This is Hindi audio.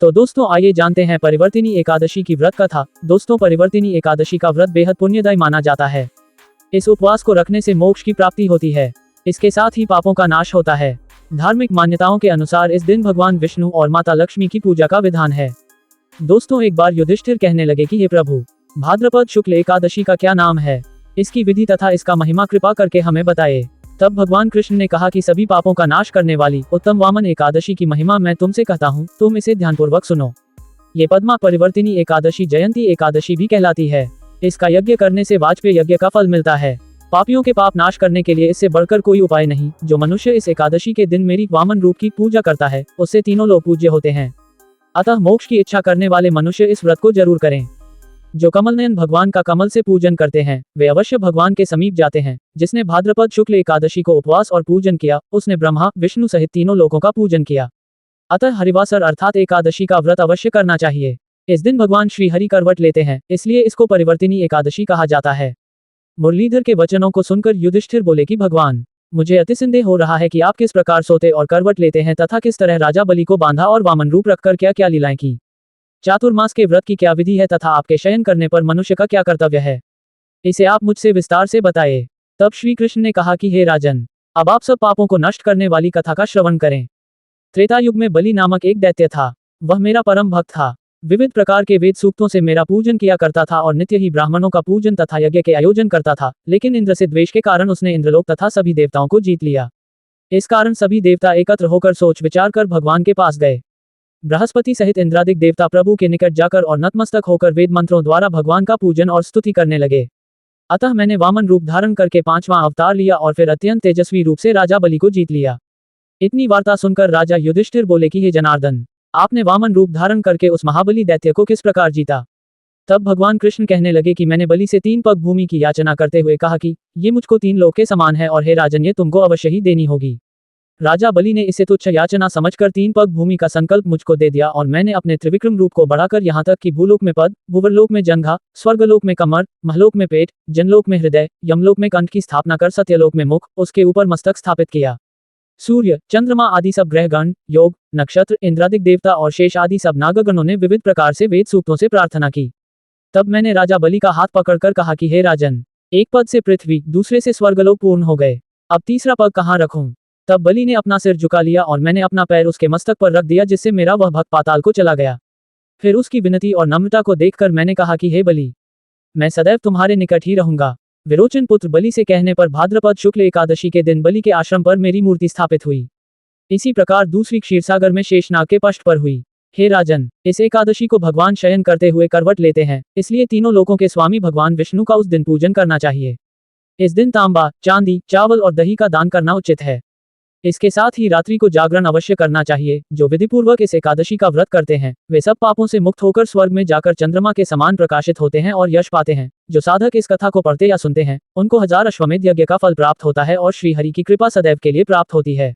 तो दोस्तों आइए जानते हैं परिवर्तिनी एकादशी की व्रत कथा। दोस्तों परिवर्तिनी एकादशी का व्रत बेहद पुण्यदायी माना जाता है। इस उपवास को रखने से मोक्ष की प्राप्ति होती है। इसके साथ ही पापों का नाश होता है। धार्मिक मान्यताओं के अनुसार इस दिन भगवान विष्णु और माता लक्ष्मी की पूजा का विधान है। दोस्तों एक बार युधिष्ठिर कहने लगे कि हे प्रभु, भाद्रपद शुक्ल एकादशी का क्या नाम है, इसकी विधि तथा इसका महिमा कृपा करके हमें बताइए। तब भगवान कृष्ण ने कहा कि सभी पापों का नाश करने वाली उत्तम वामन एकादशी की महिमा मैं तुमसे कहता हूँ, तुम इसे ध्यानपूर्वक सुनो। ये पद्मा परिवर्तिनी एकादशी जयंती एकादशी भी कहलाती है। इसका यज्ञ करने से वाजपेय यज्ञ का फल मिलता है। पापियों के पाप नाश करने के लिए इससे बढ़कर कोई उपाय नहीं। जो मनुष्य इस एकादशी के दिन मेरी वामन रूप की पूजा करता है, उससे तीनों लोग पूज्य होते हैं। अतः मोक्ष की इच्छा करने वाले मनुष्य इस व्रत को जरूर करें। जो कमल नयन भगवान का कमल से पूजन करते हैं, वे अवश्य भगवान के समीप जाते हैं। जिसने भाद्रपद शुक्ल एकादशी को उपवास और पूजन किया, उसने ब्रह्मा विष्णु सहित तीनों लोकों का पूजन किया। अतः हरिवासर अर्थात एकादशी का व्रत अवश्य करना चाहिए। इस दिन भगवान श्री हरि करवट लेते हैं, इसलिए इसको परिवर्तिनी एकादशी कहा जाता है। मुरलीधर के वचनों को सुनकर युधिष्ठिर बोले कि भगवान, मुझे अति संदेह हो रहा है कि आप किस प्रकार सोते और करवट लेते हैं तथा किस तरह राजा बलि को बांधा और वामन रूप रखकर क्या क्या लीलाएं की। चातुर्मास के व्रत की क्या विधि है तथा आपके शयन करने पर मनुष्य का क्या कर्तव्य है, इसे आप मुझसे विस्तार से बताइए। तब श्री कृष्ण ने कहा कि हे राजन, अब आप सब पापों को नष्ट करने वाली कथा का श्रवण करें। त्रेता युग में बलि नामक एक दैत्य था। वह मेरा परम भक्त था। विविध प्रकार के वेद सूक्तों से मेरा पूजन किया करता था और नित्य ही ब्राह्मणों का पूजन तथा यज्ञ के आयोजन करता था। लेकिन इंद्र से द्वेष के कारण उसने इंद्रलोक तथा सभी देवताओं को जीत लिया। इस कारण सभी देवता एकत्र होकर सोच विचार कर भगवान के पास गए। बृहस्पति सहित इंद्रादिक देवता प्रभु के निकट जाकर और नतमस्तक होकर वेद मंत्रों द्वारा भगवान का पूजन और स्तुति करने लगे। अतः मैंने वामन रूप धारण करके 5वां अवतार लिया और फिर अत्यंत तेजस्वी रूप से राजा बलि को जीत लिया। इतनी वार्ता सुनकर राजा युधिष्ठिर बोले कि हे जनार्दन, आपने वामन रूप धारण करके उस महाबली दैत्य को किस प्रकार जीता। तब भगवान कृष्ण कहने लगे कि मैंने बलि से 3 पग भूमि की याचना करते हुए कहा कि ये मुझको 3 लोक के समान है और हे राजन, ये तुमको अवश्य ही देनी होगी। राजा बलि ने इसे तुच्छ याचना समझकर 3 पग भूमि का संकल्प मुझको दे दिया और मैंने अपने त्रिविक्रम रूप को बढ़ाकर यहाँ तक कि भूलोक में पद, भुवरलोक में जंघा, स्वर्गलोक में कमर, महलोक में पेट, जनलोक में हृदय, यमलोक में कंठ की स्थापना कर सत्यलोक में मुख, उसके ऊपर मस्तक स्थापित किया। सूर्य, चंद्रमा आदि सब ग्रहगण, योग, नक्षत्र, इंद्रादिक देवता और शेष आदि सब नागगणों ने विविध प्रकार से वेद सूक्तों से प्रार्थना की। तब मैंने राजा बलि का हाथ पकड़कर कहा कि हे राजन, एक पद से पृथ्वी, दूसरे से स्वर्गलोक पूर्ण हो गए। अब तीसरा पग कहाँ रखूं। तब बलि ने अपना सिर झुका लिया और मैंने अपना पैर उसके मस्तक पर रख दिया, जिससे मेरा वह भक्त पाताल को चला गया। फिर उसकी विनती और नम्रता को देखकर मैंने कहा कि हे बलि, मैं सदैव तुम्हारे निकट ही रहूंगा। विरोचन पुत्र बलि से कहने पर भाद्रपद शुक्ल एकादशी के दिन बलि के आश्रम पर मेरी मूर्ति स्थापित हुई। इसी प्रकार दूसरी क्षीरसागर में शेषनाग के पष्ठ पर हुई। हे राजन, इस एकादशी को भगवान शयन करते हुए करवट लेते हैं, इसलिए तीनों लोकों के स्वामी भगवान विष्णु का उस दिन पूजन करना चाहिए। इस दिन तांबा, चांदी, चावल और दही का दान करना उचित है। इसके साथ ही रात्रि को जागरण अवश्य करना चाहिए। जो विधिपूर्वक इस एकादशी का व्रत करते हैं, वे सब पापों से मुक्त होकर स्वर्ग में जाकर चंद्रमा के समान प्रकाशित होते हैं और यश पाते हैं। जो साधक इस कथा को पढ़ते या सुनते हैं, उनको 1000 अश्वमेध यज्ञ का फल प्राप्त होता है और श्री हरि की कृपा सदैव के लिए प्राप्त होती है।